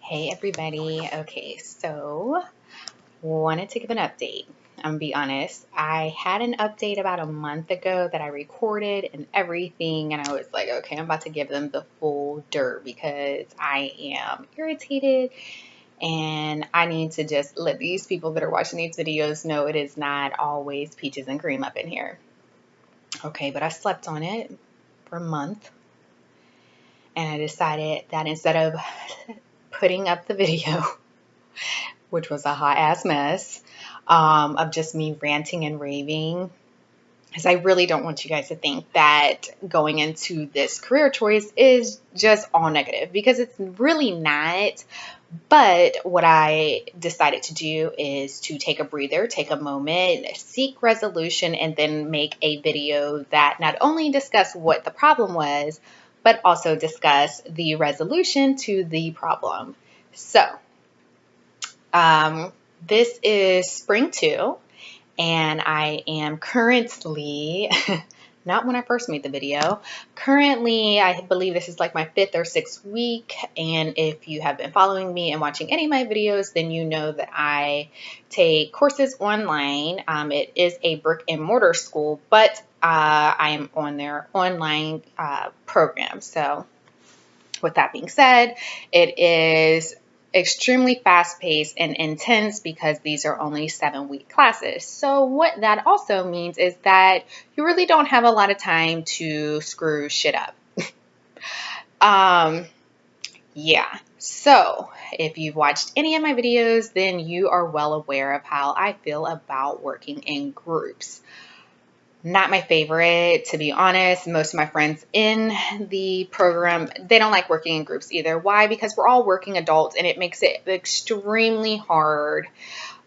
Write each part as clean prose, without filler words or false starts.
Hey everybody. Okay, so wanted to give an update. I'm gonna be honest. I had an update about a month ago that I recorded and everything, and I was like, okay, I'm about to give them the full dirt because I am irritated and I need to just let these people that are watching these videos know it is not always peaches and cream up in here. Okay, but I slept on it for a month and I decided that instead of putting up the video, which was a hot ass mess of just me ranting and raving, because I really don't want you guys to think that going into this career choice is just all negative, because it's really not. But what I decided to do is to take a breather, take a moment, seek resolution, and then make a video that not only discuss what the problem was, but also discuss the resolution to the problem. So, this is spring 2, and I am currently, not when I first made the video, currently I believe this is like my 5th or 6th week, and if you have been following me and watching any of my videos, then you know that I take courses online. It is a brick and mortar school, but I am on their online program. So with that being said, it is extremely fast-paced and intense because these are only 7-week classes. So what that also means is that you really don't have a lot of time to screw shit up. Yeah. So if you've watched any of my videos, then you are well aware of how I feel about working in groups. Not my favorite, to be honest. Most of my friends in the program, they don't like working in groups either. Why? Because we're all working adults, and it makes it extremely hard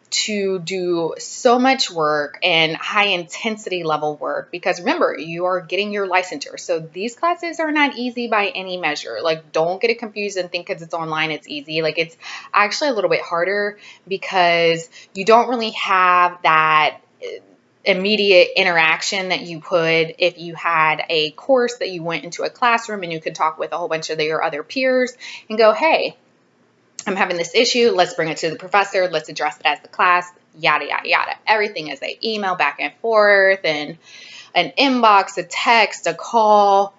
to do so much work and high intensity level work, because remember, you are getting your licensure. So these classes are not easy by any measure. Like, don't get it confused and think because it's online it's easy. Like, it's actually a little bit harder because you don't really have that immediate interaction that you could if you had a course that you went into a classroom and you could talk with a whole bunch of your other peers and go, hey, I'm having this issue. Let's bring it to the professor. Let's address it as the class, yada, yada, yada. Everything is an email back and forth and an inbox, a text, a call.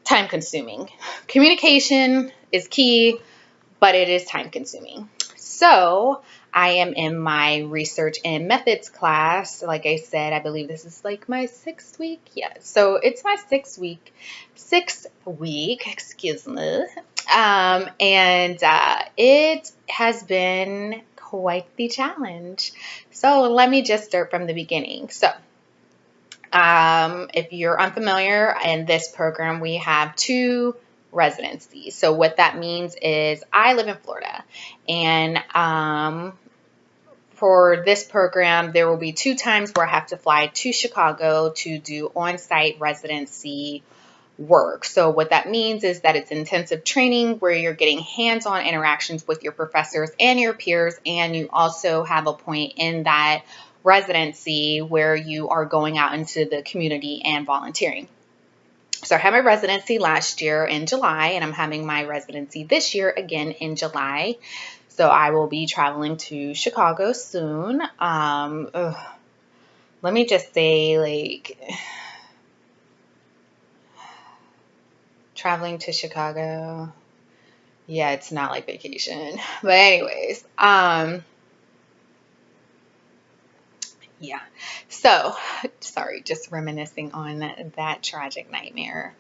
Time consuming. Communication is key, but it is time consuming. So I am in my research and methods class. Like I said, I believe this is like my 6th week. Yeah, so it's my sixth week, excuse me. And it has been quite the challenge. So let me just start from the beginning. So if you're unfamiliar, in this program, we have 2 residencies. So what that means is I live in Florida, and for this program, there will be 2 times where I have to fly to Chicago to do on-site residency work. So what that means is that it's intensive training where you're getting hands-on interactions with your professors and your peers, and you also have a point in that residency where you are going out into the community and volunteering. So I had my residency last year in July, and I'm having my residency this year again in July. So I will be traveling to Chicago soon. Let me just say, like, traveling to Chicago, yeah, it's not like vacation. But anyways, yeah. So, sorry, just reminiscing on that tragic nightmare.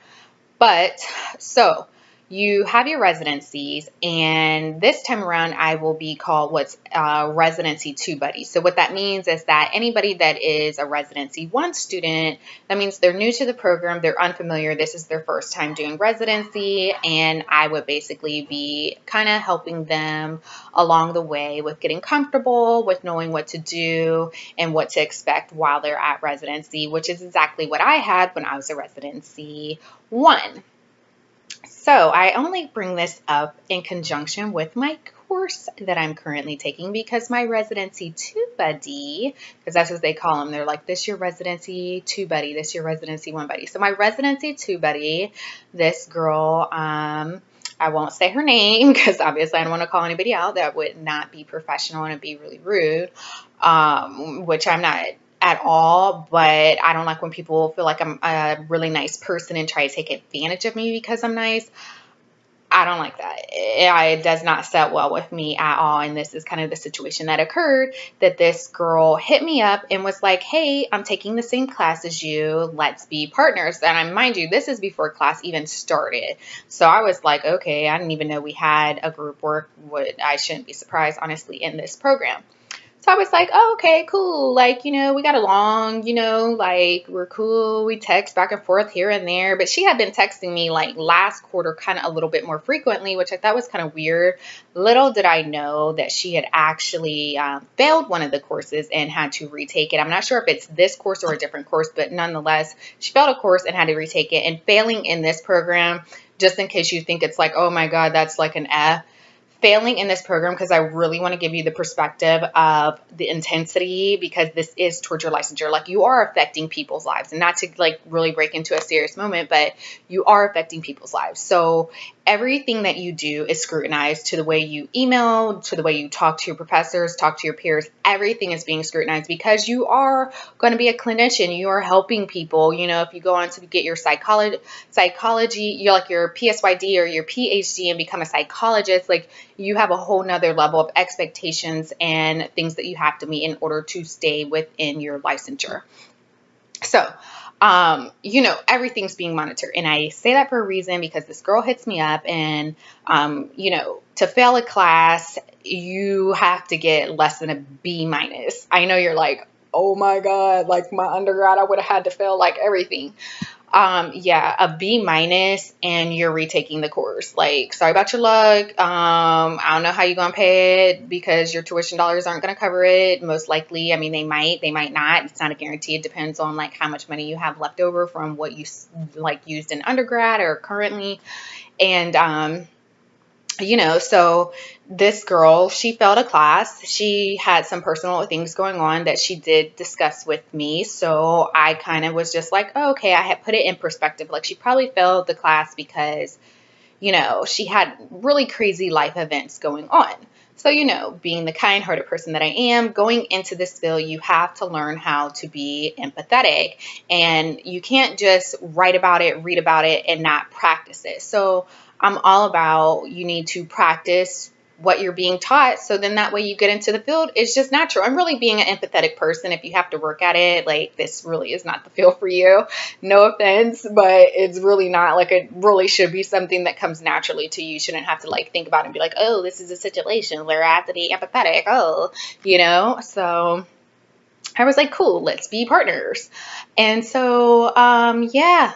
But so you have your residencies, and this time around I will be called what's residency 2 buddy. So what that means is that anybody that is a residency 1 student, that means they're new to the program, they're unfamiliar, this is their first time doing residency, and I would basically be kind of helping them along the way with getting comfortable with knowing what to do and what to expect while they're at residency, which is exactly what I had when I was a residency 1. So I only bring this up in conjunction with my course that I'm currently taking, because my residency 2 buddy, because that's what they call them, they're like, this your residency 2 buddy, this your residency 1 buddy. So my residency 2 buddy, this girl, I I won't say her name because obviously I don't want to call anybody out. That would not be professional and it'd be really rude, which I'm not at all. But I don't like when people feel like I'm a really nice person and try to take advantage of me because I'm nice. I don't like that. It does not set well with me at all. And this is kind of the situation that occurred, that this girl hit me up and was like, hey, I'm taking the same class as you. Let's be partners. And mind you, this is before class even started. So I was like, okay, I didn't even know we had a group work. I shouldn't be surprised, honestly, in this program. So I was like, oh, okay, cool. Like, we got along, like we're cool. We text back and forth here and there. But she had been texting me like last quarter kind of a little bit more frequently, which I thought was kind of weird. Little did I know that she had actually failed one of the courses and had to retake it. I'm not sure if it's this course or a different course, but nonetheless, she failed a course and had to retake it. And failing in this program, just in case you think it's like, oh my God, that's like an F. Failing in this program, because I really want to give you the perspective of the intensity, because this is towards your licensure. Like, you are affecting people's lives, and not to like really break into a serious moment, but you are affecting people's lives. So everything that you do is scrutinized, to the way you email, to the way you talk to your professors, talk to your peers. Everything is being scrutinized because you are going to be a clinician. You are helping people. If you go on to get your psychology, you're like your PSYD or your PhD and become a psychologist, like you have a whole nother level of expectations and things that you have to meet in order to stay within your licensure. So, everything's being monitored. And I say that for a reason, because this girl hits me up and, to fail a class, you have to get less than a B minus. I know you're like, oh my God, like my undergrad, I would have had to fail like everything. Yeah, a B minus and you're retaking the course. Like, sorry about your luck. I don't know how you're going to pay it because your tuition dollars aren't going to cover it. Most likely. I mean, they might not. It's not a guarantee. It depends on like how much money you have left over from what you like used in undergrad or currently. And, so this girl, she failed a class. She had some personal things going on that she did discuss with me. So I kind of was just like, oh, okay, I had put it in perspective. Like, she probably failed the class because, she had really crazy life events going on. So, being the kind-hearted person that I am, going into this field, you have to learn how to be empathetic, and you can't just write about it, read about it, and not practice it. So I'm all about, you need to practice what you're being taught, so then that way you get into the field, it's just natural. I'm really being an empathetic person. If you have to work at it, like, this really is not the field for you. No offense, but it's really not. Like, it really should be something that comes naturally to you. You shouldn't have to like think about it and be like, oh, this is a situation where I have to be empathetic. So I was like, cool, let's be partners. And so, yeah,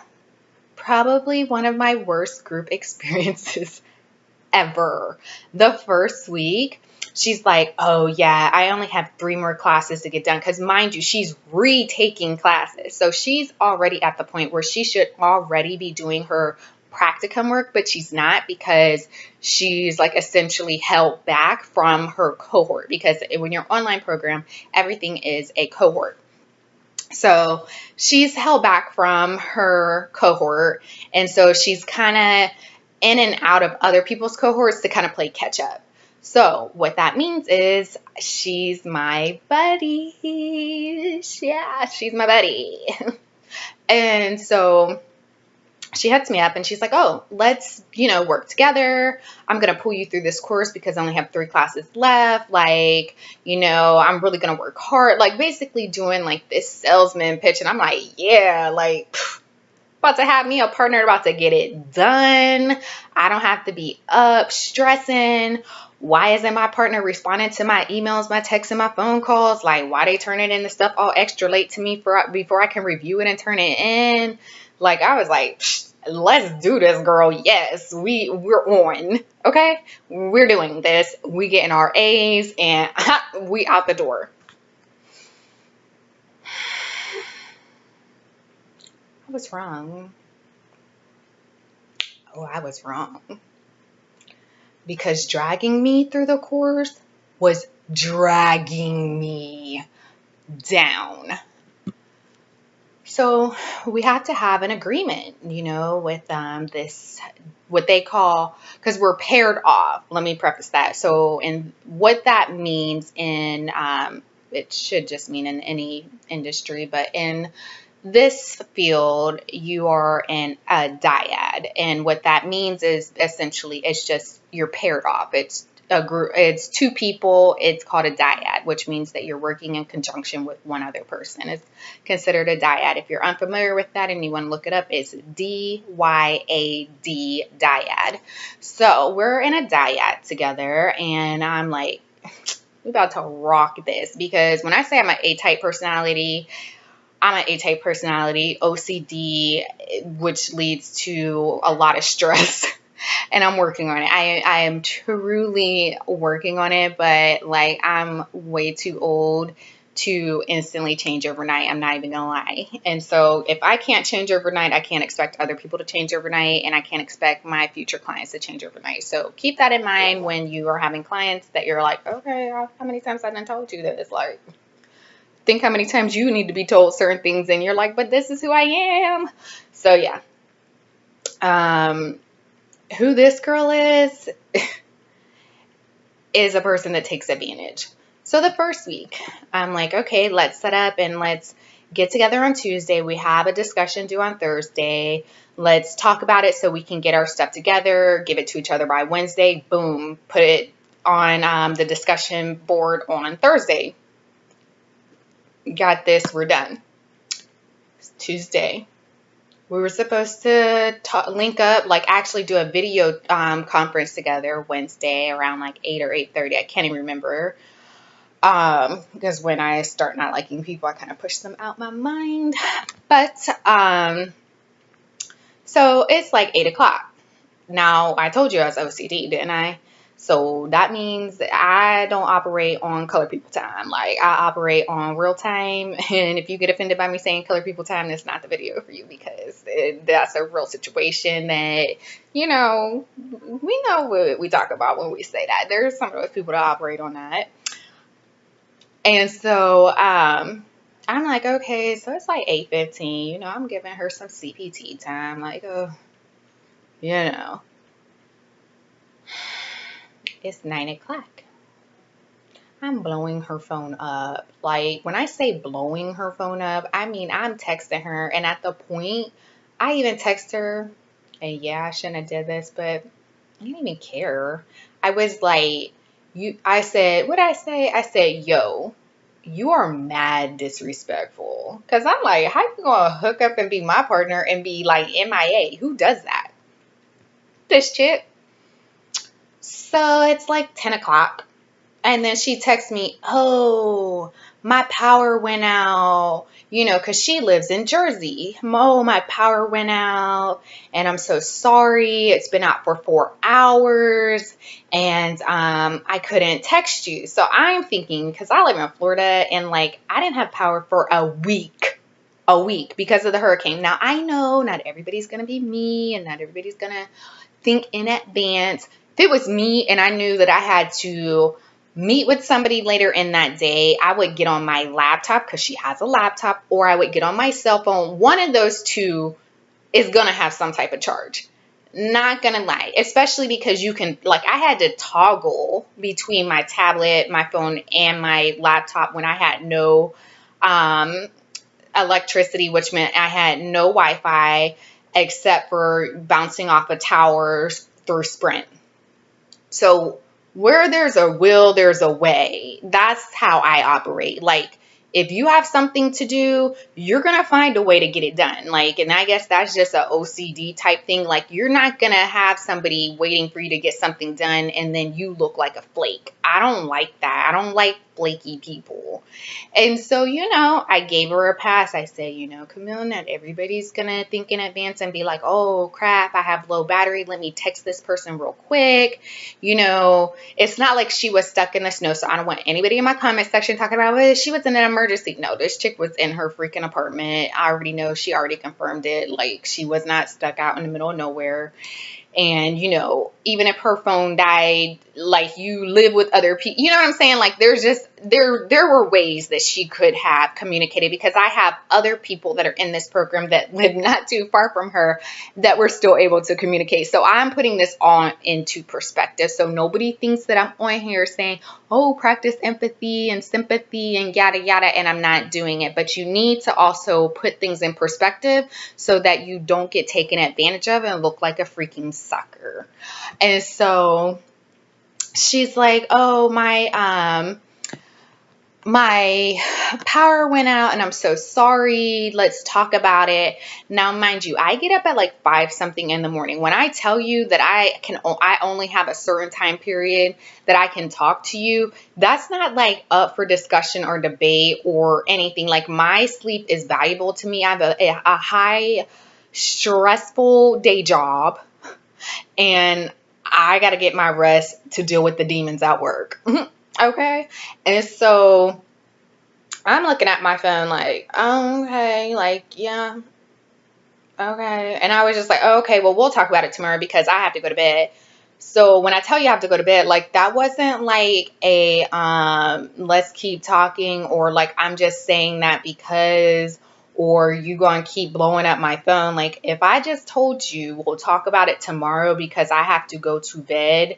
probably one of my worst group experiences ever. The first week, she's like, oh yeah, I only have 3 more classes to get done. Because mind you, she's retaking classes. So she's already at the point where she should already be doing her practicum work, but she's not, because she's like essentially held back from her cohort. Because when you're online program, everything is a cohort. So she's held back from her cohort. And so she's kind of in and out of other people's cohorts to kind of play catch up. So what that means is she's my buddy. Yeah, she's my buddy. And so she hits me up and she's like, oh, let's, work together. I'm going to pull you through this course because I only have 3 classes left. Like, I'm really going to work hard. Like, basically doing like this salesman pitch. And I'm like, yeah, like, about to have me a partner, about to get it done. I don't have to be up stressing. Why isn't my partner responding to my emails, my texts, and my phone calls? Like, why they turning in the stuff all extra late to me before I can review it and turn it in? Like, I was like, let's do this, girl. Yes, we're on. Okay, we're doing this. We getting our A's and we out the door. I was wrong. Oh, I was wrong. Because dragging me through the course was dragging me down. So we had to have an agreement, with this, what they call, because we're paired off. Let me preface that. So, and what that means it should just mean in any industry, but in this field, you are in a dyad. And what that means is essentially it's just you're paired off. It's a group, it's two people. It's called a dyad, which means that you're working in conjunction with one other person. It's considered a dyad. If you're unfamiliar with that and you want to look it up, it's DYAD, dyad. So we're in a dyad together, and I'm like, we're about to rock this, because when I say I'm an A-type personality, I'm an A-type personality, OCD, which leads to a lot of stress. And I'm working on it. I am truly working on it, but like I'm way too old to instantly change overnight. I'm not even gonna lie. And so if I can't change overnight, I can't expect other people to change overnight, and I can't expect my future clients to change overnight. So keep that in mind when you are having clients that you're like, okay, how many times I've done told you this? Like, think how many times you need to be told certain things, and you're like, but this is who I am. So yeah. Who this girl is a person that takes advantage. So the first week, I'm like, okay, let's set up and let's get together on Tuesday. We have a discussion due on Thursday. Let's talk about it so we can get our stuff together, give it to each other by Wednesday. Boom, put it on the discussion board on Thursday. Got this, we're done. It's Tuesday. We were supposed to link up, like actually do a video conference together Wednesday around like 8 or 8:30. I can't even remember. Because when I start not liking people, I kind of push them out my mind. But so it's like 8 o'clock. Now, I told you I was OCD, didn't I? So that means I don't operate on color people time. Like, I operate on real time. And if you get offended by me saying color people time, that's not the video for you, because that's a real situation that, we know what we talk about when we say that. There's some of those people that operate on that. And so I'm like, okay, so it's like 8:15. I'm giving her some CPT time. Like, it's 9 o'clock. I'm blowing her phone up. Like, when I say blowing her phone up, I mean I'm texting her. And at the point, I even text her. And yeah, I shouldn't have did this, but I didn't even care. I was like, I said, what did I say? I said, yo, you are mad disrespectful. Because I'm like, how you going to hook up and be my partner and be like MIA? Who does that? This chick. So it's like 10 o'clock. And then she texts me, oh, my power went out, because she lives in Jersey. Oh, my power went out, and I'm so sorry. It's been out for 4 hours, and I couldn't text you. So I'm thinking, because I live in Florida, and like I didn't have power for a week because of the hurricane. Now, I know not everybody's going to be me, and not everybody's going to think in advance. If it was me and I knew that I had to meet with somebody later in that day, I would get on my laptop, because she has a laptop, or I would get on my cell phone. One of those two is going to have some type of charge. Not going to lie, especially because you can, like, I had to toggle between my tablet, my phone, and my laptop when I had no electricity, which meant I had no Wi-Fi except for bouncing off of towers through Sprint. So where there's a will, there's a way. That's how I operate. Like, if you have something to do, you're going to find a way to get it done. Like, and I guess that's just an OCD type thing. Like, you're not going to have somebody waiting for you to get something done and then you look like a flake. I don't like that. I don't like flaky people. And so, I gave her a pass. I said, Camille, not everybody's going to think in advance and be like, oh, crap, I have low battery. Let me text this person real quick. It's not like she was stuck in the snow. So I don't want anybody in my comment section talking about, well, she was in an emergency. No, this chick was in her freaking apartment. I already know. She already confirmed it. Like, she was not stuck out in the middle of nowhere. And, even if her phone died, like, you live with other people, you know what I'm saying? Like, there's just there were ways that she could have communicated, because I have other people that are in this program that live not too far from her that were still able to communicate. So I'm putting this all into perspective, so nobody thinks that I'm on here saying, oh, practice empathy and sympathy and yada yada, and I'm not doing it. But you need to also put things in perspective so that you don't get taken advantage of and look like a freaking sucker. And so she's like, oh, my power went out and I'm so sorry. Let's talk about it. Now, mind you, I get up at like 5 something in the morning. When I tell you that I only have a certain time period that I can talk to you, that's not like up for discussion or debate or anything. Like, my sleep is valuable to me. I have a high stressful day job, and I got to get my rest to deal with the demons at work. Okay. And so I'm looking at my phone like, oh, okay, like, yeah, okay. And I was just like, oh, okay, well, we'll talk about it tomorrow because I have to go to bed. So when I tell you I have to go to bed, like, that wasn't like a let's keep talking, or like I'm just saying that because, or you gonna keep blowing up my phone. Like, if I just told you we'll talk about it tomorrow because I have to go to bed,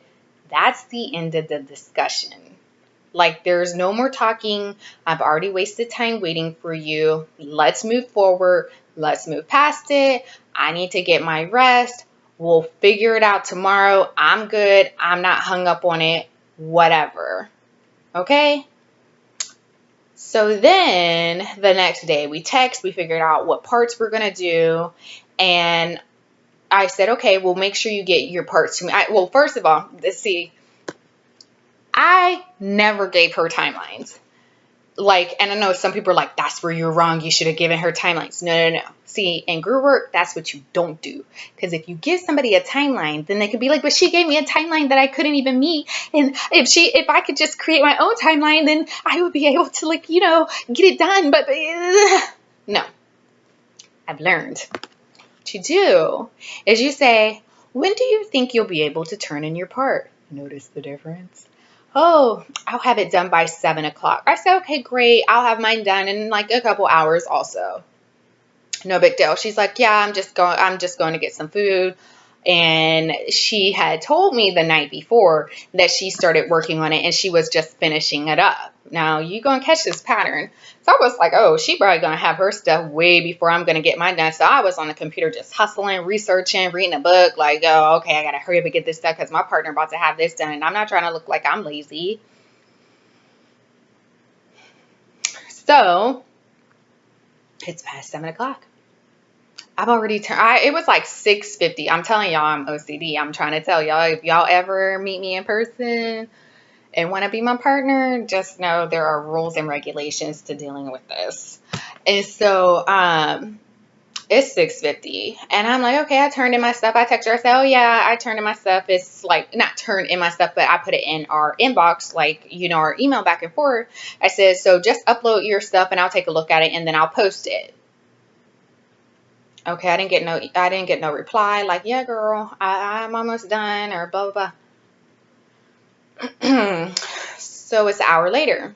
that's the end of the discussion. Like, there's no more talking. I've already wasted time waiting for you. Let's move forward. Let's move past it. I need to get my rest. We'll figure it out tomorrow. I'm good. I'm not hung up on it. Whatever. Okay? So then the next day we text. We figured out what parts we're going to do. And I said, okay, well, make sure you get your parts to me. Well, first of all, let's see. I never gave her timelines. Like, and I know some people are like, that's where you're wrong. You should have given her timelines. No. See, in group work, that's what you don't do. Because if you give somebody a timeline, then they could be like, but she gave me a timeline that I couldn't even meet. And if I could just create my own timeline, then I would be able to, like, get it done. But no, I've learned. What you do is you say, when do you think you'll be able to turn in your part? Notice the difference? Oh, I'll have it done by 7 o'clock. I said, okay, great. I'll have mine done in like a couple hours also. No big deal. She's like, yeah, I'm just going to get some food. And she had told me the night before that she started working on it and she was just finishing it up. Now, you're going to catch this pattern. So I was like, oh, she probably going to have her stuff way before I'm going to get mine done. So I was on the computer just hustling, researching, reading a book. Like, oh, okay, I got to hurry up and get this done because my partner about to have this done. And I'm not trying to look like I'm lazy. So it's past 7 o'clock. I've already turned, it was like 6:50. I'm telling y'all I'm OCD. I'm trying to tell y'all, if y'all ever meet me in person and want to be my partner, just know there are rules and regulations to dealing with this. And so it's 6:50. And I'm like, okay, I turned in my stuff. I text her. I said, oh, yeah, I turned in my stuff. It's like, not turned in my stuff, but I put it in our inbox, like, our email back and forth. I said, so just upload your stuff and I'll take a look at it and then I'll post it. Okay, I didn't get no reply. Like, yeah, girl, I'm almost done, or blah, blah, blah. So it's an hour later.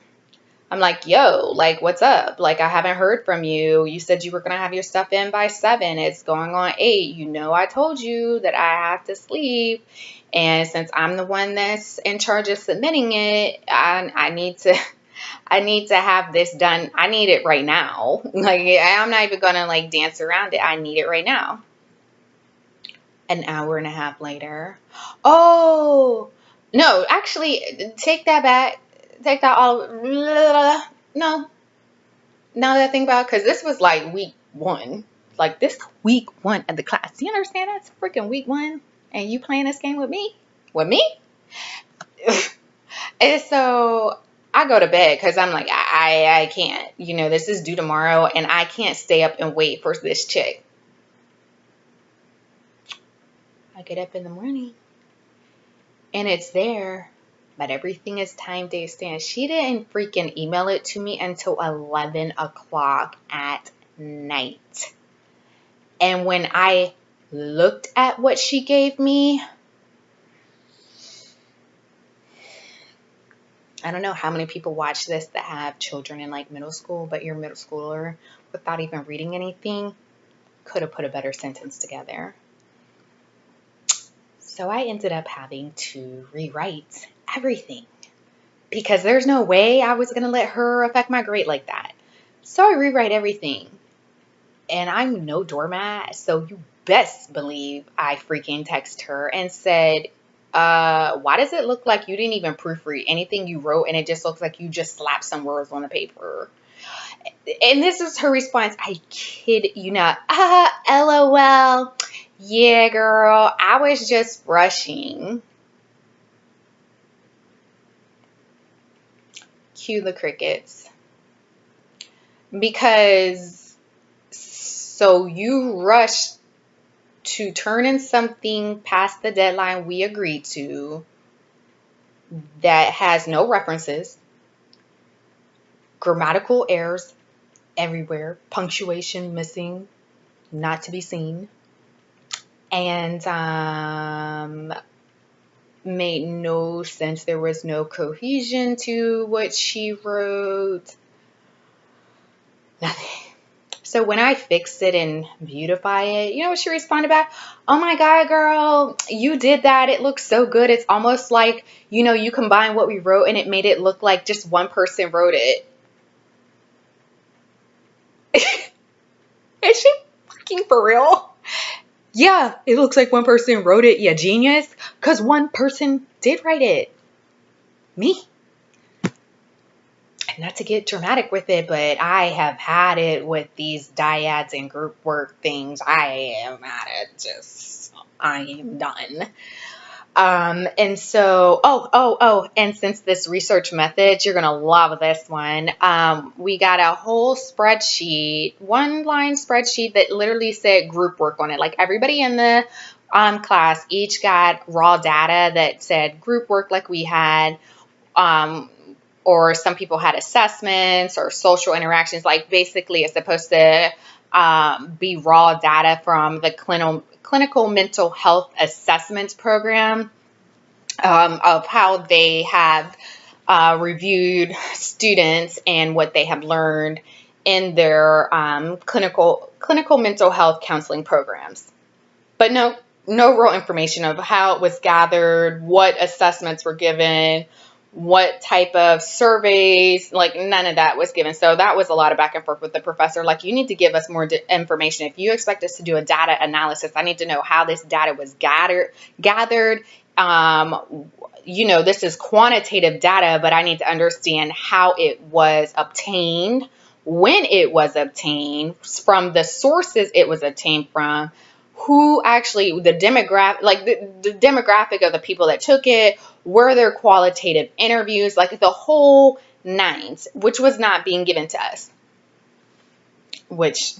I'm like, yo, like, what's up? Like, I haven't heard from you. You said you were going to have your stuff in by 7. It's going on 8. I told you that I have to sleep. And since I'm the one that's in charge of submitting it, I need to have this done. I need it right now. Like, I'm not even going to like dance around it. I need it right now. An hour and a half later. Oh, no, actually, take that back. Take that all. No. Now that I think about it, because this was like week 1. Like, this week 1 of the class. Do you understand? That's freaking week 1. And you playing this game with me? With me? And so I go to bed because I'm like, I can't. This is due tomorrow, and I can't stay up and wait for this chick. I get up in the morning, and it's there, but everything is time stamp. She didn't freaking email it to me until 11 o'clock at night. And when I looked at what she gave me, I don't know how many people watch this that have children in like middle school, but your middle schooler, without even reading anything, could have put a better sentence together. So I ended up having to rewrite everything because there's no way I was going to let her affect my grade like that. So I rewrite everything. And I'm no doormat, so you best believe I freaking text her and said, why does it look like you didn't even proofread anything you wrote and it just looks like you just slapped some words on the paper? And this is her response. I kid you not. LOL. Yeah, girl, I was just rushing. Cue the crickets. Because so you rushed to turn in something past the deadline we agreed to that has no references, grammatical errors everywhere, punctuation missing, not to be seen, and made no sense. There was no cohesion to what she wrote. Nothing. So when I fixed it and beautify it, you know what she responded back? Oh my God, girl, you did that. It looks so good. It's almost like, you combined what we wrote and it made it look like just one person wrote it. Is she fucking for real? Yeah, it looks like one person wrote it. Yeah, genius. Because one person did write it. Me. Not to get dramatic with it, but I have had it with these dyads and group work things. I am at it. I am done. And so, and since this research method, you're going to love this one. We got a whole spreadsheet, 1-line spreadsheet that literally said group work on it. Like everybody in the class each got raw data that said group work like we had, or some people had assessments or social interactions. Like basically it's supposed to be raw data from the clinical mental health assessments program, of how they have reviewed students and what they have learned in their clinical mental health counseling programs. But no real information of how it was gathered, what assessments were given, what type of surveys, like none of that was given. So that was a lot of back and forth with the professor. Like, you need to give us more information. If you expect us to do a data analysis, I need to know how this data was gathered. This is quantitative data, but I need to understand how it was obtained, when it was obtained, from the sources it was obtained from, who actually, the demographic, like the demographic of the people that took it, were there qualitative interviews, like the whole nines, which was not being given to us, which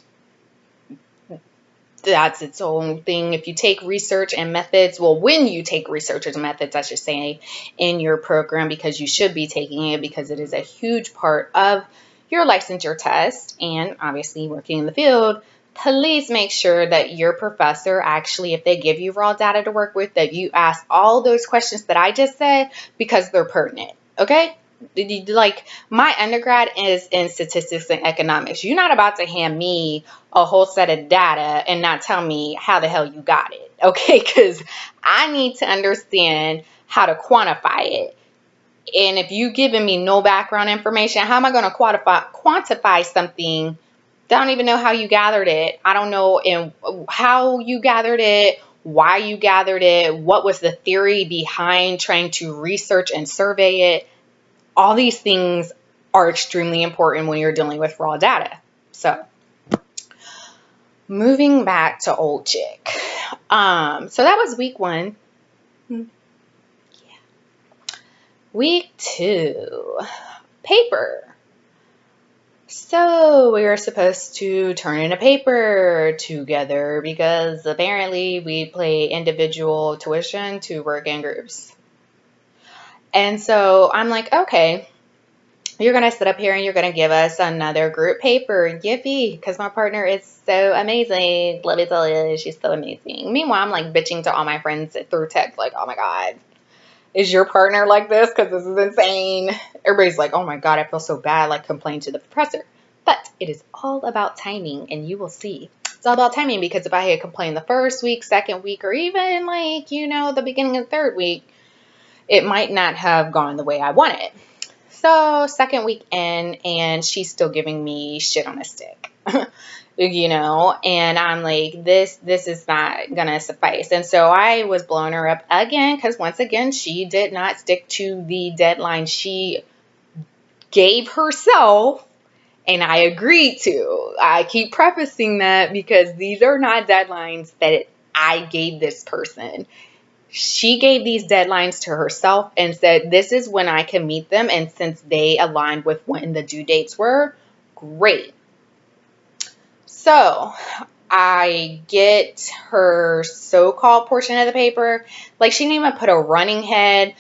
that's its own thing. If you take research and methods, when you take research and methods, I should say, in your program, because you should be taking it because it is a huge part of your licensure test and obviously working in the field, please make sure that your professor actually, if they give you raw data to work with, that you ask all those questions that I just said because they're pertinent, okay? Like, my undergrad is in statistics and economics. You're not about to hand me a whole set of data and not tell me how the hell you got it, okay? Because I need to understand how to quantify it. And if you giving me no background information, how am I going to quantify something? I don't even know how you gathered it. I don't know how you gathered it, why you gathered it, what was the theory behind trying to research and survey it. All these things are extremely important when you're dealing with raw data. So, moving back to old chick. So that was week 1. Yeah. Week 2, paper. So we were supposed to turn in a paper together because apparently we pay individual tuition to work in groups. And so I'm like, okay, you're going to sit up here and you're going to give us another group paper. Yippee, because my partner is so amazing. Let me tell you, she's so amazing. Meanwhile, I'm like bitching to all my friends through text, like, oh my God, Is your partner like this? Because this is insane. Everybody's like, oh my God, I feel so bad, like complain to the professor. But it is all about timing, and you will see. It's all about timing, because if I had complained the first week, second week, or even like, the beginning of the third week, it might not have gone the way I wanted. So second week in, and she's still giving me shit on a stick. And I'm like, this is not gonna suffice. And so I was blowing her up again, because once again, she did not stick to the deadline she gave herself, and I agreed to. I keep prefacing that because these are not deadlines that I gave this person. She gave these deadlines to herself and said, this is when I can meet them. And since they aligned with when the due dates were, great. So I get her so-called portion of the paper. Like, she didn't even put a running head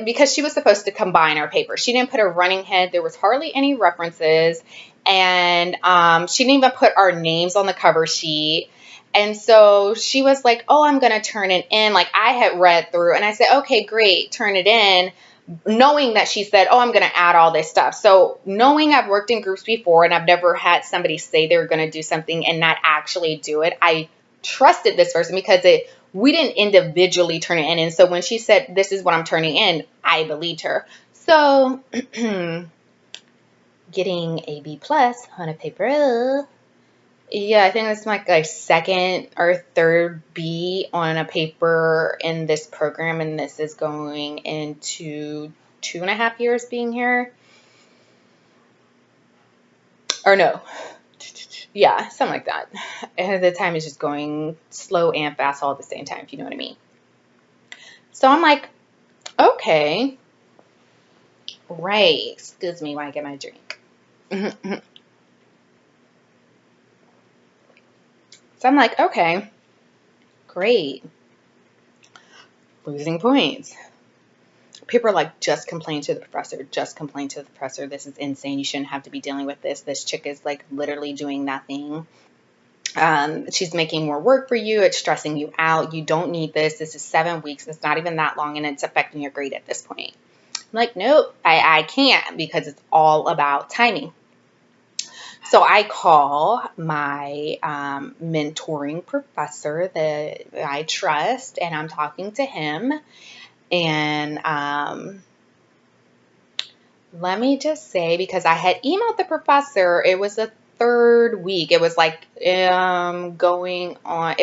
because she was supposed to combine our paper. She didn't put a running head. There was hardly any references. And she didn't even put our names on the cover sheet. And so she was like, oh, I'm going to turn it in. Like, I had read through and I said, okay, great, turn it in. Knowing that she said, oh, I'm going to add all this stuff. So knowing I've worked in groups before and I've never had somebody say they're going to do something and not actually do it, I trusted this person because we didn't individually turn it in. And so when she said, this is what I'm turning in, I believed her. So getting a B+ on a paper. Yeah, I think it's like a second or third B on a paper in this program, and this is going into 2.5 years being here. Or no. Yeah, something like that. And the time is just going slow and fast all at the same time, if you know what I mean. So I'm like, okay. Right. Excuse me while I get my drink. So I'm like, okay, great. Losing points. People are like, just complain to the professor. Just complain to the professor. This is insane. You shouldn't have to be dealing with this. This chick is like literally doing nothing. She's making more work for you. It's stressing you out. You don't need this. This is 7 weeks. It's not even that long, and it's affecting your grade at this point. I'm like, nope, I can't, because it's all about timing. So I call my mentoring professor that I trust, and I'm talking to him. And let me just say, because I had emailed the professor, it was the third week. It was like going on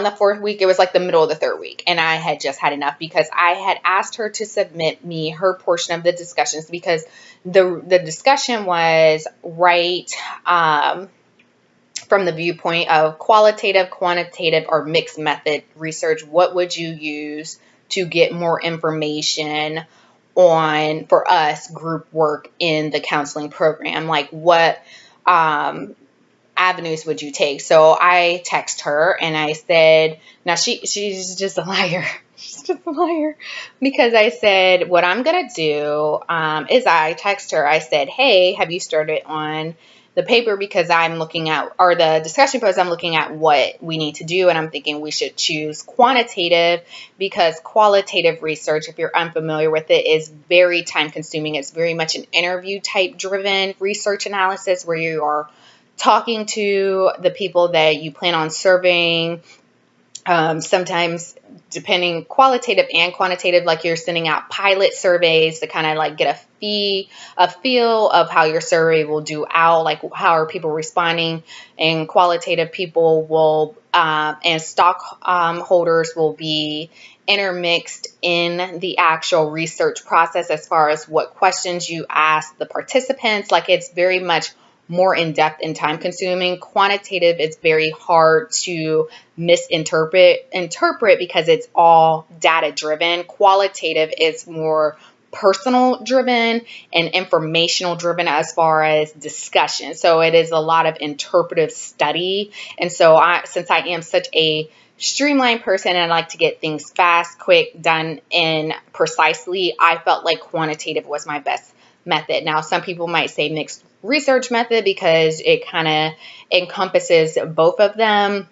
the fourth week. It was like the middle of the third week. And I had just had enough, because I had asked her to submit me her portion of the discussions, because the discussion was right from the viewpoint of qualitative, quantitative, or mixed method research. What would you use to get more information on, for us, group work in the counseling program? Like, what avenues would you take? So I text her and I said, now she's just a liar. She's just a liar, because I said, what I'm going to do is I text her. I said, hey, have you started on the paper? Because I'm looking at, or the discussion post, I'm looking at what we need to do. And I'm thinking we should choose quantitative, because qualitative research, if you're unfamiliar with it, is very time consuming. It's very much an interview type driven research analysis, where you are talking to the people that you plan on serving. Sometimes, depending, qualitative and quantitative, like you're sending out pilot surveys to kind of like get a feel of how your survey will do out, like how are people responding. And qualitative people will and stockholders will be intermixed in the actual research process, as far as what questions you ask the participants. Like, it's very much more in-depth and time-consuming. Quantitative is very hard to interpret because it's all data-driven. Qualitative is more personal-driven and informational-driven as far as discussion. So it is a lot of interpretive study. And so since I am such a streamlined person and I like to get things fast, quick, done, and precisely, I felt like quantitative was my best method. Now, some people might say mixed research method, because it kind of encompasses both of them.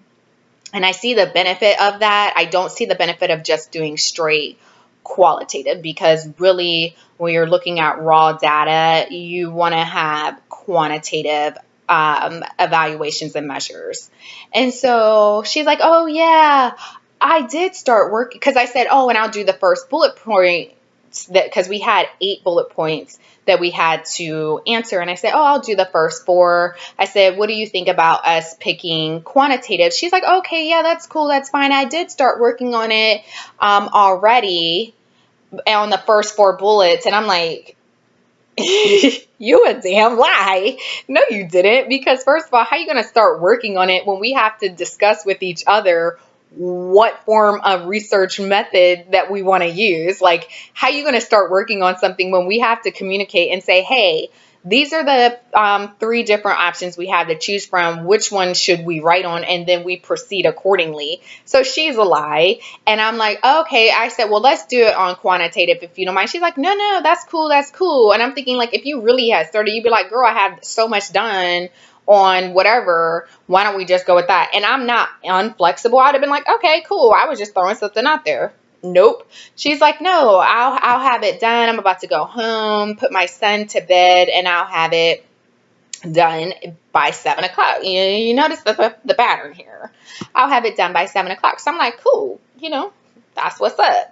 And I see the benefit of that. I don't see the benefit of just doing straight qualitative, because really when you're looking at raw data, you want to have quantitative evaluations and measures. And so she's like, oh yeah, I did start working, because I said, oh, and I'll do the first bullet point, that because we had 8 bullet points that we had to answer. And I said, oh, I'll do the first 4. I said, what do you think about us picking quantitative? She's like, okay, yeah, that's cool. That's fine. I did start working on it already on the first 4 bullets. And I'm like, you a damn lie. No, you didn't. Because first of all, how are you going to start working on it when we have to discuss with each other what form of research method that we want to use? Like, how are you going to start working on something when we have to communicate and say, hey, these are the 3 different options we have to choose from. Which one should we write on? And then we proceed accordingly. So she's a lie. And I'm like, okay. I said, well, let's do it on quantitative if you don't mind. She's like, no, that's cool. That's cool. And I'm thinking, like, if you really had started, you'd be like, girl, I have so much done on whatever. Why don't we just go with that? And I'm not unflexible. I'd have been like, okay, cool. I was just throwing something out there. Nope. She's like, no, I'll have it done. I'm about to go home, put my son to bed, and I'll have it done by 7 o'clock. You notice the pattern here. I'll have it done by 7 o'clock. So I'm like, cool. That's what's up.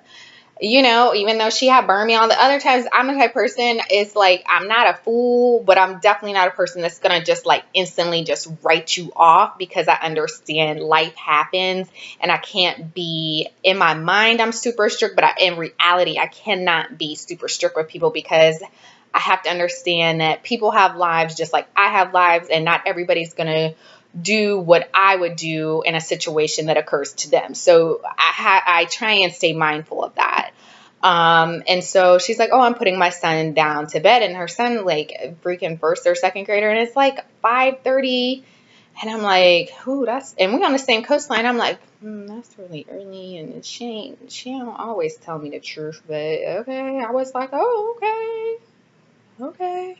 Even though she had burned me all the other times, I'm the type of person, it's like, I'm not a fool, but I'm definitely not a person that's going to just like instantly just write you off, because I understand life happens and I can't be, in my mind, I'm super strict, but in reality, I cannot be super strict with people, because I have to understand that people have lives just like I have lives, and not everybody's going to do what I would do in a situation that occurs to them. So I try and stay mindful of that. And so she's like, oh, I'm putting my son down to bed, and her son like freaking first or second grader, and it's like 5:30, and I'm like, ooh, and we on the same coastline. I'm like, that's really early, and she don't always tell me the truth, but okay. I was like, oh, okay.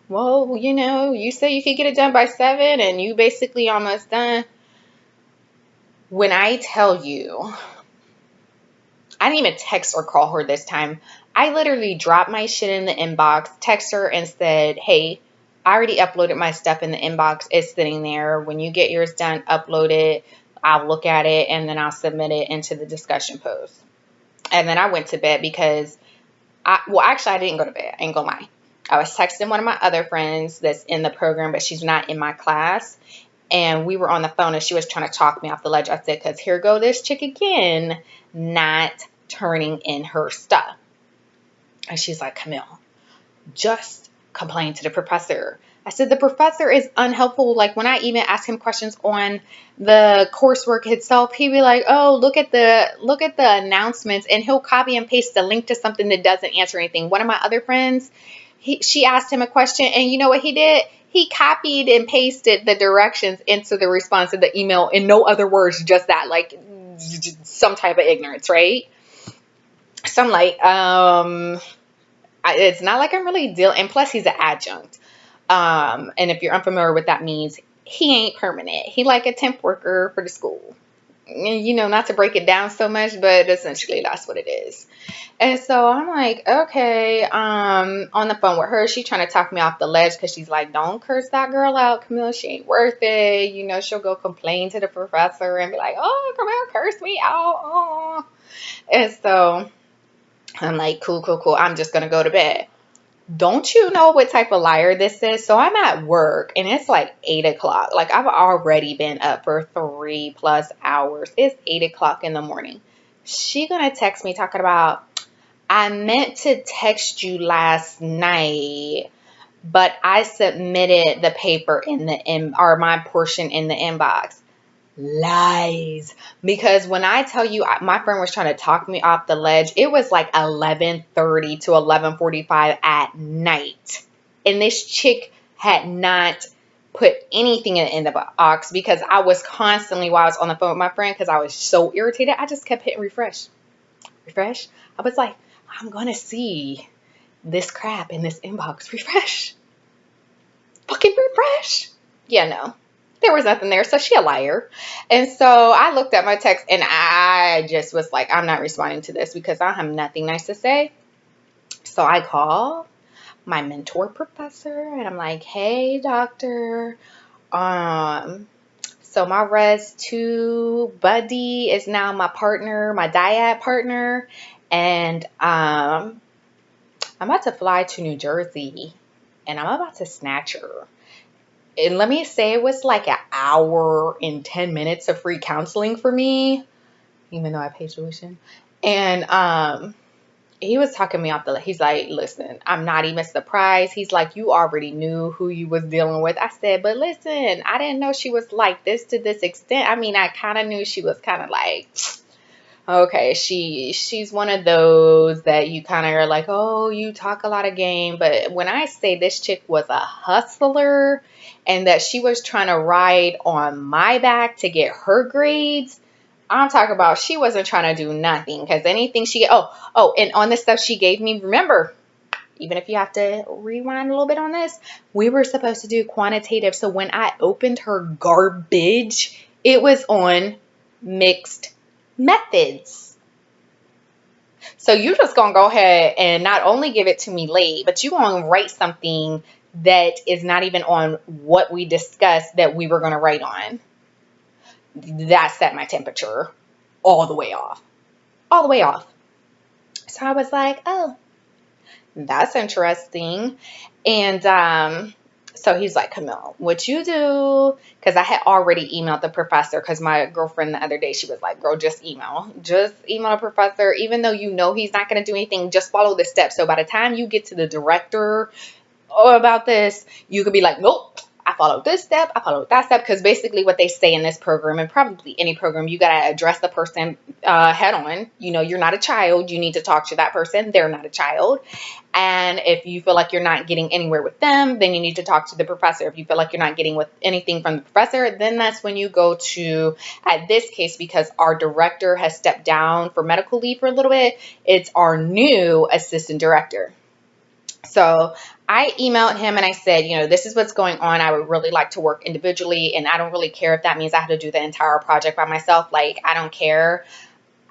Well, you say you could get it done by 7, and you basically almost done. When I tell you, I didn't even text or call her this time. I literally dropped my shit in the inbox, text her and said, hey, I already uploaded my stuff in the inbox. It's sitting there. When you get yours done, upload it. I'll look at it, and then I'll submit it into the discussion post. And then I went to bed because actually I didn't go to bed. I ain't gonna lie. I was texting one of my other friends that's in the program, but she's not in my class. And we were on the phone, and she was trying to talk me off the ledge. I said, because here go this chick again, not turning in her stuff. And she's like, Camille, just complain to the professor. I said, the professor is unhelpful. Like, when I even ask him questions on the coursework itself, he'd be like, oh, look at the announcements, and he'll copy and paste the link to something that doesn't answer anything. One of my other friends, she asked him a question, and you know what he did? He copied and pasted the directions into the response of the email in no other words, just that, like some type of ignorance, right? So I'm like, it's not like I'm really dealing, and plus he's an adjunct. And if you're unfamiliar with that means, he ain't permanent. He like a temp worker for the school. Not to break it down so much, but essentially that's what it is. And so I'm like, okay, on the phone with her, she trying to talk me off the ledge, because she's like, don't curse that girl out, Camille. She ain't worth it. She'll go complain to the professor and be like, oh, Camille cursed me out. Oh. And so I'm like, cool. I'm just going to go to bed. Don't you know what type of liar this is? So I'm at work, and it's like 8 o'clock. Like, I've already been up for 3+ hours. It's 8 o'clock in the morning. She gonna text me talking about, I meant to text you last night, but I submitted the paper or my portion in the inbox. Lies. Because when I tell you, my friend was trying to talk me off the ledge, it was like 11:30 to 11:45 at night, and this chick had not put anything in the box, because I was constantly, while I was on the phone with my friend, because I was so irritated, I just kept hitting refresh. I was like, I'm gonna see this crap in this inbox. Refresh. Fucking refresh. Yeah, no. There was nothing there. So she a liar. And so I looked at my text and I just was like, I'm not responding to this because I have nothing nice to say. So I call my mentor professor and I'm like, hey, doctor, so my Res 2 buddy is now my partner, my DYAD partner, and I'm about to fly to New Jersey and I'm about to snatch her. And let me say it was like an hour and 10 minutes of free counseling for me, even though I pay tuition. And he was talking me off he's like, listen, I'm not even surprised. He's like, you already knew who you was dealing with. I said, but listen, I didn't know she was like this to this extent. I mean, I kind of knew she was kind of like, okay, she's one of those that you kind of are like, oh, you talk a lot of game. But when I say this chick was a hustler and that she was trying to ride on my back to get her grades, I'm talking about she wasn't trying to do nothing because anything and on the stuff she gave me, remember, even if you have to rewind a little bit on this, we were supposed to do quantitative. So when I opened her garbage, it was on mixed methods. So you just gonna go ahead and not only give it to me late, but you gonna write something that is not even on what we discussed that we were gonna write on. That set my temperature all the way off. All the way off. So I was like, oh, that's interesting. And so he's like, Camille, what you do, because I had already emailed the professor, because my girlfriend the other day, she was like, girl, just email a professor, even though you know he's not going to do anything, just follow the steps. So by the time you get to the director about this, you could be like, nope, I followed this step, I followed that step, because basically what they say in this program, and probably any program, you got to address the person head on. You know, you're not a child. You need to talk to that person. They're not a child. And if you feel like you're not getting anywhere with them, then you need to talk to the professor. If you feel like you're not getting with anything from the professor, then that's when you go to, at this case, because our director has stepped down for medical leave for a little bit, it's our new assistant director. So I emailed him and I said, you know, this is what's going on. I would really like to work individually, and I don't really care if that means I have to do the entire project by myself. Like, I don't care.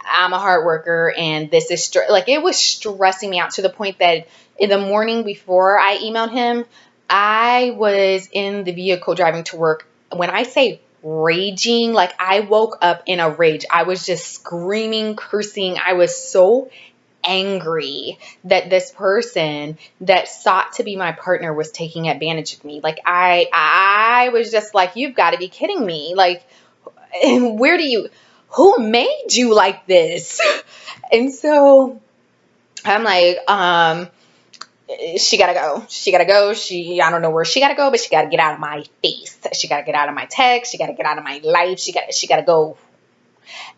I'm a hard worker, and this is like, it was stressing me out to the point that in the morning before I emailed him, I was in the vehicle driving to work. When I say raging, like I woke up in a rage. I was just screaming, cursing. I was so angry that this person that sought to be my partner was taking advantage of me. Like I was just like, you've got to be kidding me. Like, who made you like this? And so I'm like, she gotta go. I don't know where she gotta go, but she gotta get out of my face. She gotta get out of my text. She gotta get out of my life. She gotta go.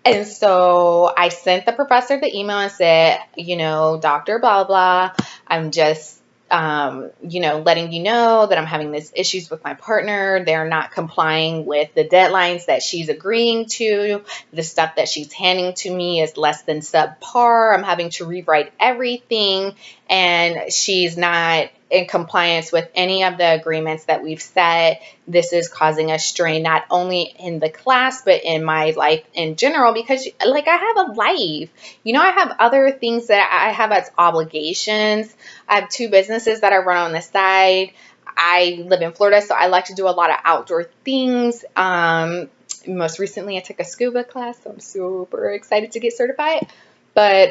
And so I sent the professor the email and said, you know, Dr. Blah, blah, I'm just, you know, letting you know that I'm having these issues with my partner. They're not complying with the deadlines that she's agreeing to. The stuff that she's handing to me is less than subpar. I'm having to rewrite everything, and she's not in compliance with any of the agreements that we've set. This is causing a strain not only in the class, but in my life in general, because like I have a life, you know, I have other things that I have as obligations. I have 2 businesses that I run on the side. I live in Florida, so I like to do a lot of outdoor things. Most recently I took a scuba class, so I'm super excited to get certified. But,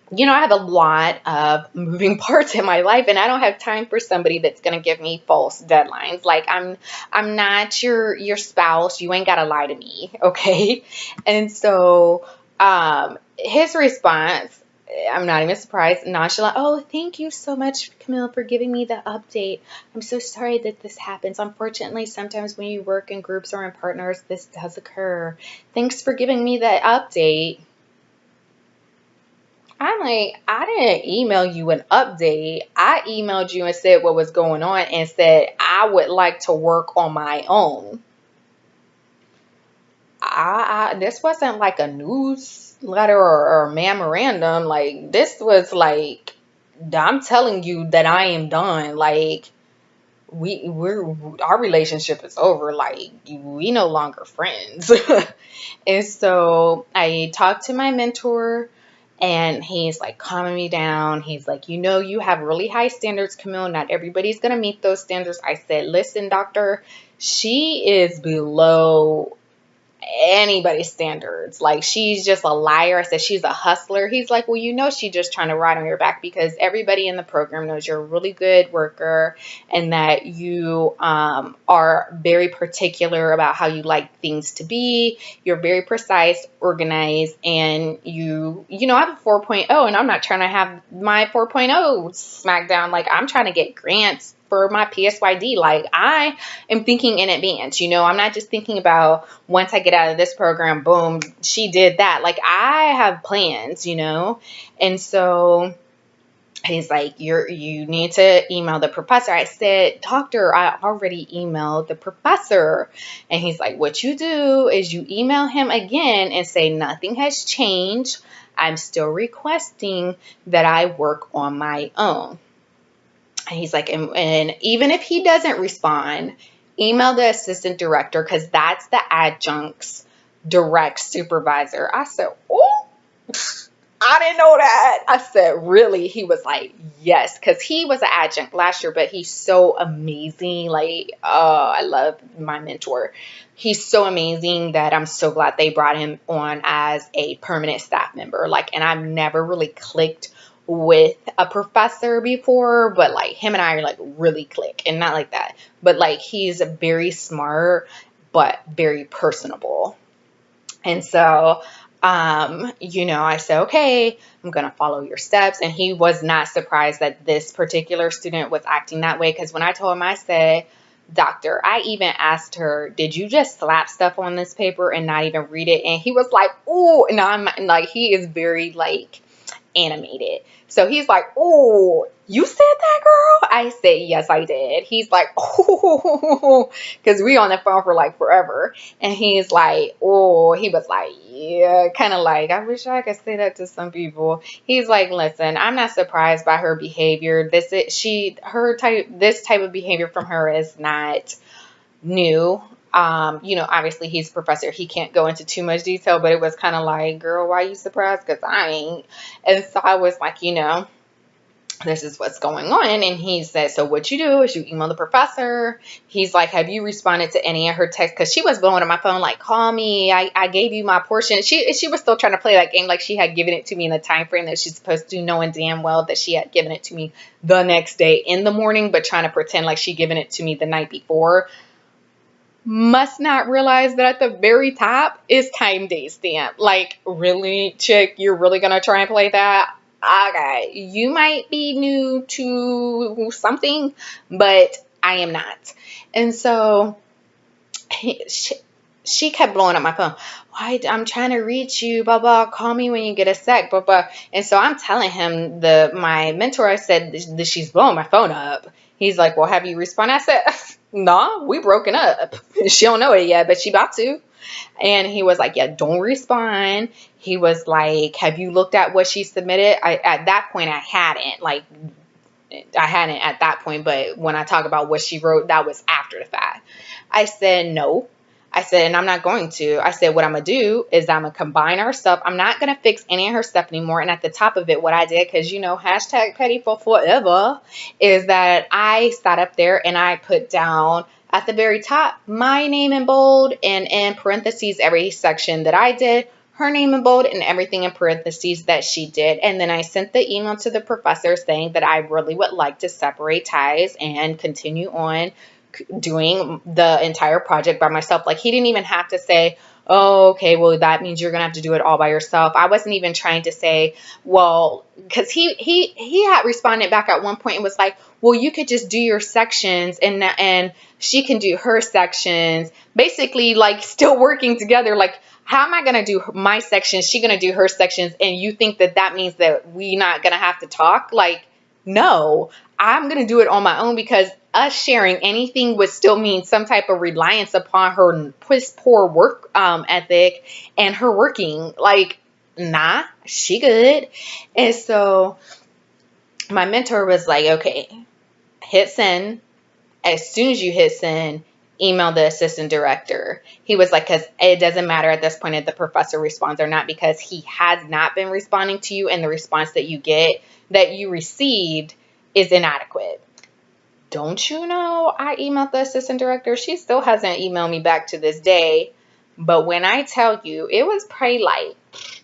you know, I have a lot of moving parts in my life, and I don't have time for somebody that's going to give me false deadlines. Like I'm not your spouse. You ain't got to lie to me. Okay. And so, his response, I'm not even surprised, nonchalant. Oh, thank you so much, Camille, for giving me the update. I'm so sorry that this happens. Unfortunately, sometimes when you work in groups or in partners, this does occur. Thanks for giving me the update. I'm like, I didn't email you an update. I emailed you and said what was going on and said I would like to work on my own. This wasn't like a newsletter or memorandum. Like, this was like, I'm telling you that I am done. Like, our relationship is over. Like, we no longer friends. And so I talked to my mentor, and he's like calming me down. He's like, you have really high standards, Camille. Not everybody's going to meet those standards. I said, listen, doctor, she is below anybody's standards. Like, she's just a liar. I said, she's a hustler. He's like, well, she's just trying to ride on your back because everybody in the program knows you're a really good worker and that you are very particular about how you like things to be. You're very precise, organized, and I have a 4.0, and I'm not trying to have my 4.0 smacked down. Like, I'm trying to get grants for my PSYD. Like, I am thinking in advance, I'm not just thinking about once I get out of this program, boom, she did that. Like, I have plans, and so he's like, you need to email the professor. I said, doctor, I already emailed the professor. And he's like, what you do is you email him again and say, nothing has changed. I'm still requesting that I work on my own. And he's like, and even if he doesn't respond, email the assistant director, because that's the adjunct's direct supervisor. I said, oh, I didn't know that. I said, really? He was like, yes, because he was an adjunct last year, but he's so amazing. Like, oh, I love my mentor. He's so amazing that I'm so glad they brought him on as a permanent staff member. Like, and I've never really clicked with a professor before, but like him and I are like really click, and not like that, but like he's very smart, but very personable. And so, I said, okay, I'm going to follow your steps. And he was not surprised that this particular student was acting that way. Because when I told him, I said, doctor, I even asked her, did you just slap stuff on this paper and not even read it? And he was like, oh, and I'm like, he is very like animated. So he's like, oh, you said that, girl? I said, yes, I did. He's like, oh, because we on the phone for like forever. And he's like, oh, he was like, yeah, kind of like, I wish I could say that to some people. He's like, listen, I'm not surprised by her behavior. This type of behavior from her is not new. Obviously he's a professor. He can't go into too much detail, but it was kind of like, girl, why are you surprised? Because I ain't. And so I was like, this is what's going on. And he said, so what you do is you email the professor. He's like, have you responded to any of her texts? Because she was blowing up my phone, like, call me. I gave you my portion. She was still trying to play that game like she had given it to me in the time frame that she's supposed to, knowing damn well that she had given it to me the next day in the morning, but trying to pretend like she given it to me the night before. Must not realize that at the very top is time date stamp. Like, really, chick, you're really going to try and play that? Okay, you might be new to something, but I am not. And so she kept blowing up my phone. Why? I'm trying to reach you, blah, blah. Call me when you get a sec, blah, blah. And so I'm telling him, my mentor, I said, she's blowing my phone up. He's like, well, have you responded? I said, nah, we broken up. She don't know it yet, but she about to. And he was like, yeah, don't respond. He was like, have you looked at what she submitted? At that point, I hadn't at that point. But when I talk about what she wrote, that was after the fact. I said, no. I said, and I'm not going to. I said, what I'm going to do is I'm going to combine our stuff. I'm not going to fix any of her stuff anymore. And at the top of it, what I did, because, hashtag petty for forever, is that I sat up there and I put down at the very top my name in bold and in parentheses every section that I did, her name in bold, and everything in parentheses that she did. And then I sent the email to the professor saying that I really would like to separate ties and continue on doing the entire project by myself. Like, he didn't even have to say, oh, okay, well, that means you're gonna have to do it all by yourself. I wasn't even trying to say, well, because he had responded back at one point and was like, well, you could just do your sections and she can do her sections, basically like still working together. Like, how am I gonna do my sections, she gonna do her sections, and you think that means that we not gonna have to talk? Like, no, I'm going to do it on my own, because us sharing anything would still mean some type of reliance upon her poor work ethic and her working. Like, nah, she good. And so my mentor was like, okay, hit send. as soon as you hit send, email the assistant director. He was like, because it doesn't matter at this point if the professor responds or not, because he has not been responding to you, and the response that you received is inadequate. Don't you know I emailed the assistant director? She still hasn't emailed me back to this day. But when I tell you, it was probably like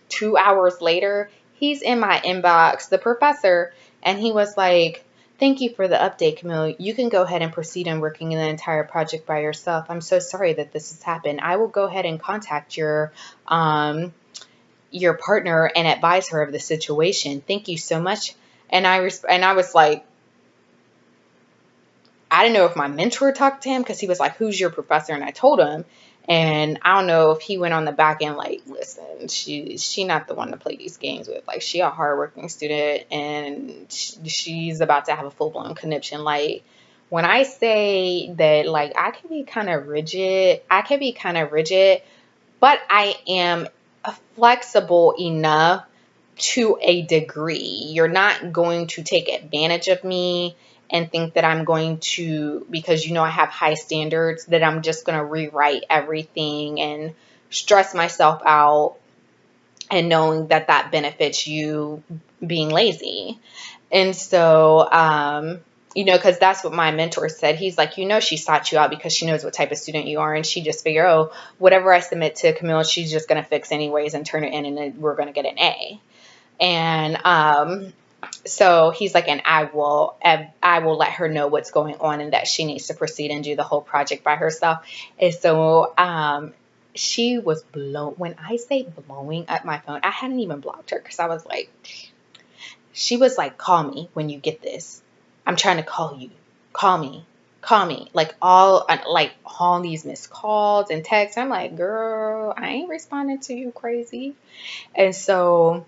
2 hours later, he's in my inbox, the professor, and he was like, "Thank you for the update, Camille. You can go ahead and proceed in working in the entire project by yourself. I'm so sorry that this has happened. I will go ahead and contact your partner and advise her of the situation. Thank you so much." And I was like, I didn't know if my mentor talked to him, because he was like, "Who's your professor?" And I told him. And I don't know if he went on the back end like, "Listen, she not the one to play these games with. Like, she a hardworking student, and she's about to have a full-blown conniption." Like, when I say that, like, I can be kind of rigid, but I am flexible enough to a degree. You're not going to take advantage of me and think that I'm going to, because I have high standards, that I'm just going to rewrite everything and stress myself out, and knowing that that benefits you being lazy. And so, because that's what my mentor said. He's like, she sought you out because she knows what type of student you are, and she just figured, oh, whatever I submit to Camille, she's just going to fix anyways and turn it in, and then we're going to get an A. And so he's like, and I will let her know what's going on, and that she needs to proceed and do the whole project by herself. And so she was when I say blowing up my phone, I hadn't even blocked her, because I was like, she was like, "Call me when you get this. I'm trying to call you. Call me. Like all these missed calls and texts. I'm like, girl, I ain't responding to you, crazy. And so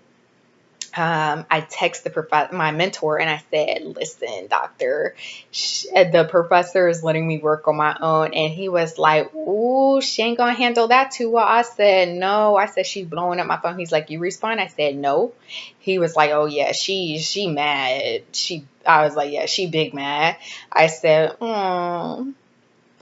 I texted my mentor, and I said, "Listen, doctor, the professor is letting me work on my own." And he was like, "Ooh, she ain't gonna handle that too well." I said, "No." I said, "She's blowing up my phone." He's like, "You respond?" I said, "No." He was like, "Oh yeah, she mad." I was like, "Yeah, she big mad." I said, "Oh,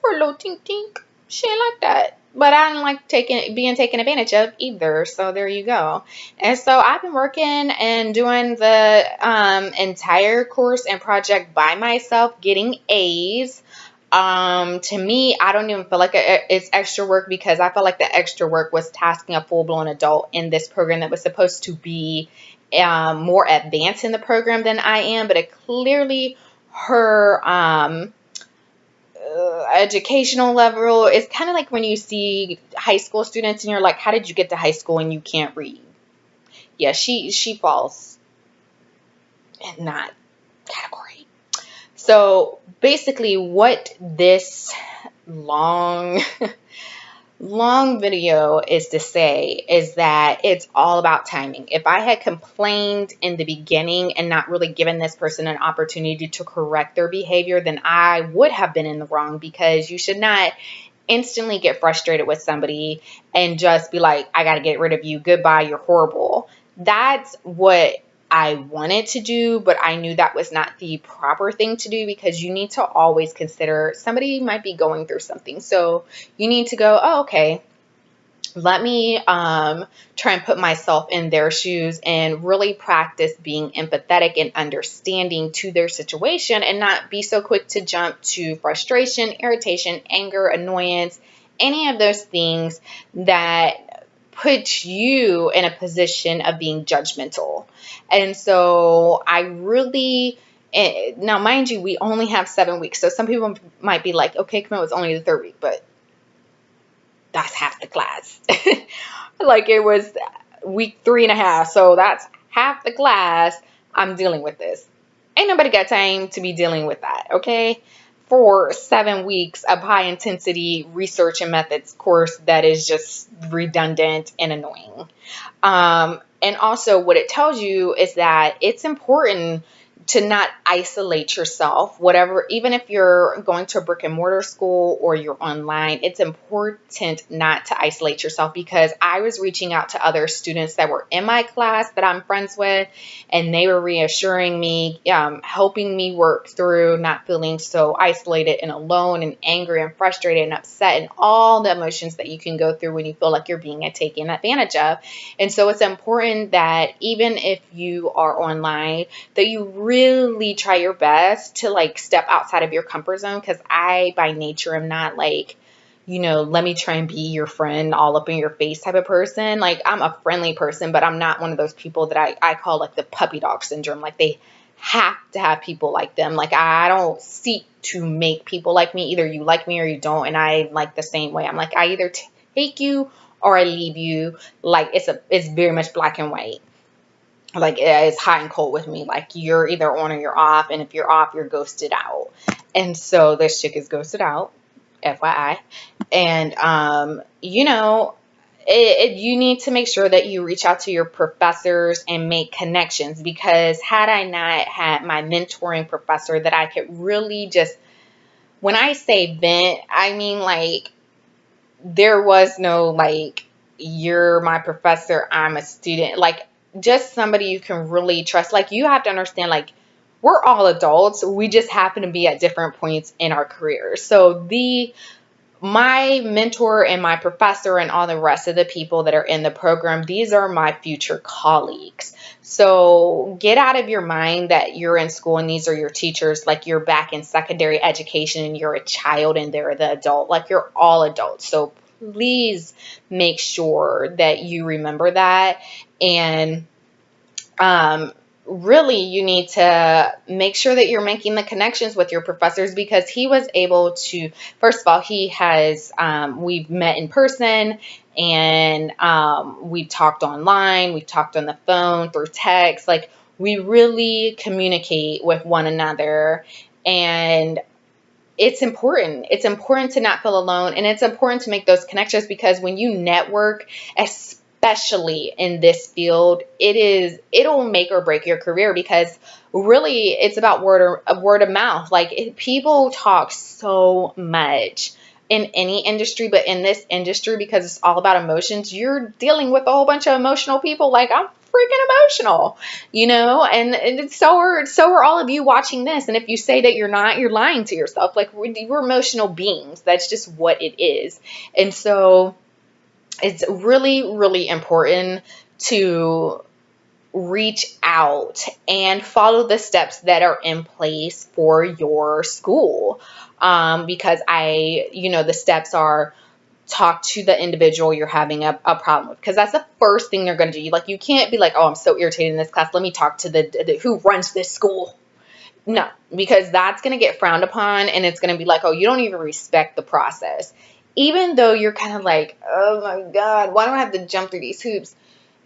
poor little tink tink. She ain't like that." But I don't like being taken advantage of either. So there you go. And so I've been working and doing the entire course and project by myself, getting A's. To me, I don't even feel like it's extra work, because I felt like the extra work was tasking a full-blown adult in this program that was supposed to be more advanced in the program than I am. But it clearly, her educational level is kind of like when you see high school students and you're like, how did you get to high school and you can't read? Yeah, she falls in that category. So basically, what this long video is to say is that it's all about timing. If I had complained in the beginning and not really given this person an opportunity to correct their behavior, then I would have been in the wrong, because you should not instantly get frustrated with somebody and just be like, "I got to get rid of you. Goodbye. You're horrible." That's what I wanted to do, but I knew that was not the proper thing to do, because you need to always consider somebody might be going through something. So you need to go, "Oh, okay, let me try and put myself in their shoes and really practice being empathetic and understanding to their situation, and not be so quick to jump to frustration, irritation, anger, annoyance, any of those things that put you in a position of being judgmental." And so I really, now mind you, we only have 7 weeks. So some people might be like, "Okay, Camille, it's only the 3rd week," but that's half the class. Like, it was week 3.5. So that's half the class. I'm dealing with this. Ain't nobody got time to be dealing with that. Okay. For 7 weeks of high intensity research and methods course that is just redundant and annoying. And also what it tells you is that it's important to not isolate yourself, whatever, even if you're going to a brick and mortar school or you're online, it's important not to isolate yourself, because I was reaching out to other students that were in my class that I'm friends with, and they were reassuring me, helping me work through not feeling so isolated and alone and angry and frustrated and upset and all the emotions that you can go through when you feel like you're being taken advantage of. And so it's important that even if you are online, that you really try your best to like step outside of your comfort zone, because I by nature am not like, let me try and be your friend all up in your face type of person. Like, I'm a friendly person, but I'm not one of those people that I call like the puppy dog syndrome. Like, they have to have people like them. Like, I don't seek to make people like me. Either you like me or you don't. And I like the same way. I'm like, I either take you or I leave you. Like, it's very much black and white. Like, it's hot and cold with me. Like, you're either on or you're off. And if you're off, you're ghosted out. And so this chick is ghosted out, FYI. And, you need to make sure that you reach out to your professors and make connections, because had I not had my mentoring professor that I could really just, when I say vent, I mean like, there was no like, you're my professor, I'm a student. Like, just somebody you can really trust. Like, you have to understand, like, we're all adults. We just happen to be at different points in our careers. So my mentor and my professor and all the rest of the people that are in the program, these are my future colleagues. So get out of your mind that you're in school and these are your teachers, like you're back in secondary education and you're a child and they're the adult. Like, you're all adults. So please make sure that you remember that. And really, you need to make sure that you're making the connections with your professors, because he was able to, first of all, he has, we've met in person, and we've talked online, we've talked on the phone, through text. Like, we really communicate with one another, and it's important. It's important to not feel alone, and it's important to make those connections, because when you network, especially in this field, it'll make or break your career, because really it's about word of mouth. Like, people talk so much in any industry, but in this industry, because it's all about emotions, you're dealing with a whole bunch of emotional people. Like, I'm freaking emotional, and so are all of you watching this. And if you say that you're not, you're lying to yourself. Like, we're emotional beings. That's just what it is. And so it's really, really important to reach out and follow the steps that are in place for your school. Because the steps are: talk to the individual you're having a problem with, because that's the first thing they're going to do. Like, you can't be like, oh, I'm so irritated in this class, let me talk to the who runs this school. No, because that's going to get frowned upon, and it's going to be like, oh, you don't even respect the process. Even though you're kind of like, oh my God, why do I have to jump through these hoops?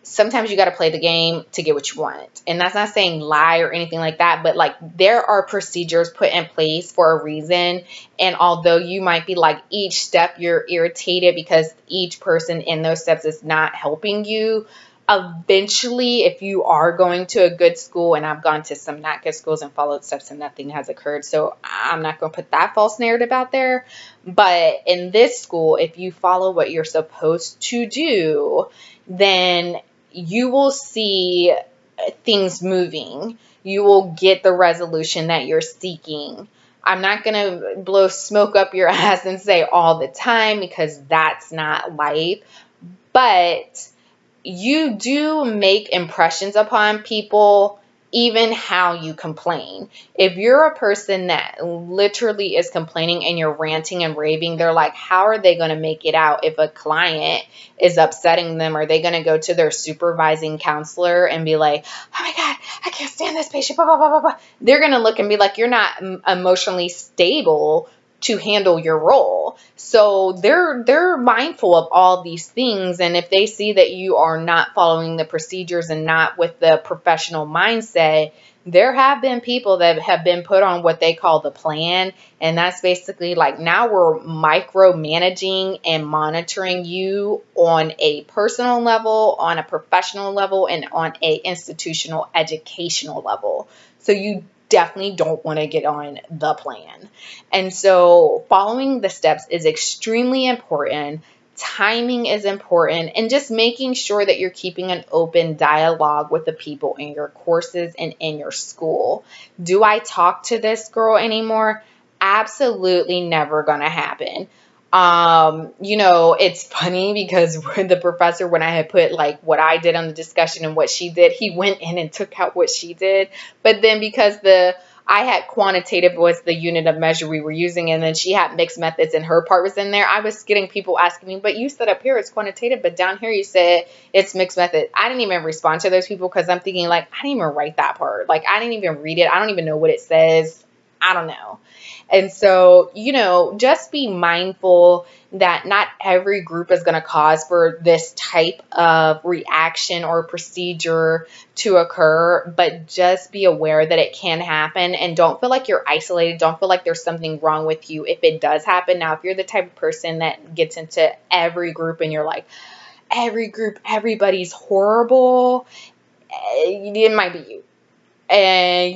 Sometimes you got to play the game to get what you want. And that's not saying lie or anything like that, but like, there are procedures put in place for a reason. And although you might be like, each step you're irritated because each person in those steps is not helping you, eventually, if you are going to a good school, and I've gone to some not good schools and followed steps and nothing has occurred, so I'm not going to put that false narrative out there. But in this school, if you follow what you're supposed to do, then you will see things moving. You will get the resolution that you're seeking. I'm not going to blow smoke up your ass and say all the time, because that's not life. But you do make impressions upon people, even how you complain. If you're a person that literally is complaining and you're ranting and raving, they're like, how are they going to make it out if a client is upsetting them? Are they going to go to their supervising counselor and be like, oh my God, I can't stand this patient, blah, blah, blah, blah, blah. They're going to look and be like, you're not emotionally stable to handle your role. So they're mindful of all these things, and if they see that you are not following the procedures and not with the professional mindset, there have been people that have been put on what they call the plan, and that's basically like now we're micromanaging and monitoring you on a personal level, on a professional level, and on a institutional educational level. So you definitely don't want to get on the plan. And so following the steps is extremely important. Timing is important, and just making sure that you're keeping an open dialogue with the people in your courses and in your school. Do I talk to this girl anymore? Absolutely never gonna happen. It's funny because when the professor, when I had put like what I did on the discussion and what she did, he went in and took out what she did. But then because I had quantitative was the unit of measure we were using, and then she had mixed methods and her part was in there, I was getting people asking me, but you said up here it's quantitative, but down here you said it's mixed method. I didn't even respond to those people because I'm thinking like, I didn't even write that part. Like, I didn't even read it. I don't even know what it says. I don't know. And so, just be mindful that not every group is going to cause for this type of reaction or procedure to occur, but just be aware that it can happen, and don't feel like you're isolated. Don't feel like there's something wrong with you if it does happen. Now, if you're the type of person that gets into every group and you're like, every group, everybody's horrible, it might be you. And,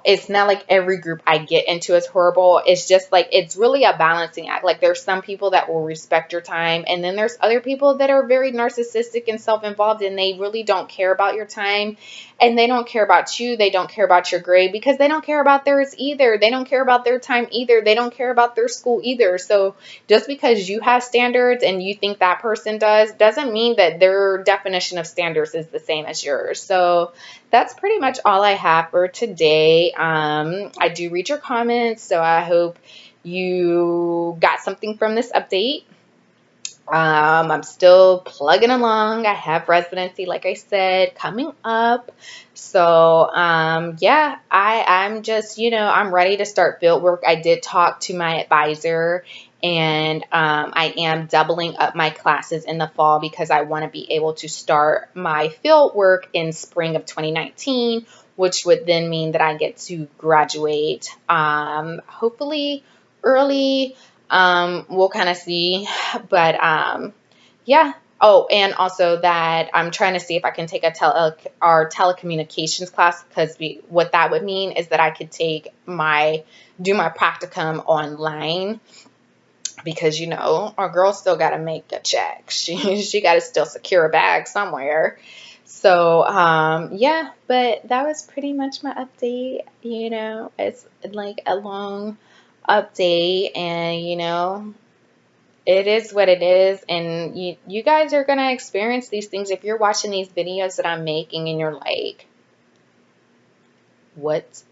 it's not like every group I get into is horrible. It's just like, it's really a balancing act. Like, there's some people that will respect your time, and then there's other people that are very narcissistic and self-involved, and they really don't care about your time, and they don't care about you. They don't care about your grade because they don't care about theirs either. They don't care about their time either. They don't care about their school either. So just because you have standards and you think that person does, doesn't mean that their definition of standards is the same as yours. So that's pretty much all I have for today. I do read your comments, so I hope you got something from this update. I'm still plugging along. I have residency, like I said, coming up. So, yeah, I'm just, I'm ready to start field work. I did talk to my advisor, and I am doubling up my classes in the fall because I want to be able to start my field work in spring of 2019, which would then mean that I get to graduate, hopefully early. We'll kind of see, but yeah. Oh, and also that I'm trying to see if I can take our telecommunications class, because what that would mean is that I could do my practicum online, because our girl still got to make a check. She got to still secure a bag somewhere. So yeah, but that was pretty much my update. It's like a long update, and it is what it is, and you guys are gonna experience these things if you're watching these videos that I'm making and you're like, what?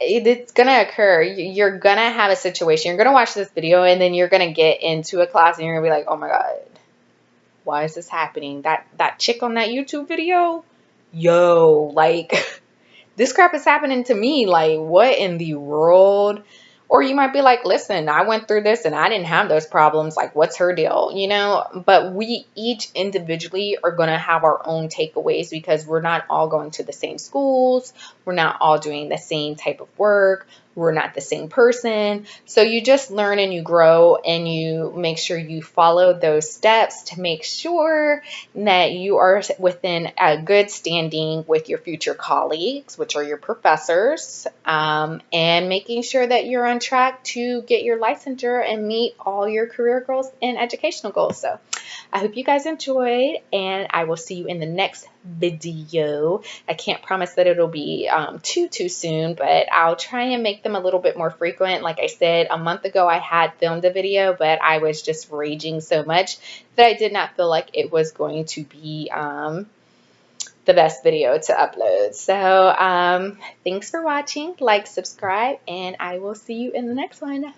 It's gonna occur. You're gonna have a situation. You're gonna watch this video, and then you're gonna get into a class and you're gonna be like, oh my God, why is this happening? That chick on that YouTube video, yo, like this crap is happening to me. Like, what in the world? Or you might be like, listen, I went through this and I didn't have those problems. Like, what's her deal? But we each individually are going to have our own takeaways, because we're not all going to the same schools. We're not all doing the same type of work. We're not the same person. So you just learn and you grow, and you make sure you follow those steps to make sure that you are within a good standing with your future colleagues, which are your professors, and making sure that you're on track to get your licensure and meet all your career goals and educational goals. So I hope you guys enjoyed, and I will see you in the next video. I can't promise that it'll be too soon, but I'll try and make them a little bit more frequent. Like I said, a month ago I had filmed a video, but I was just raging so much that I did not feel like it was going to be the best video to upload. So thanks for watching. Like, subscribe, and I will see you in the next one.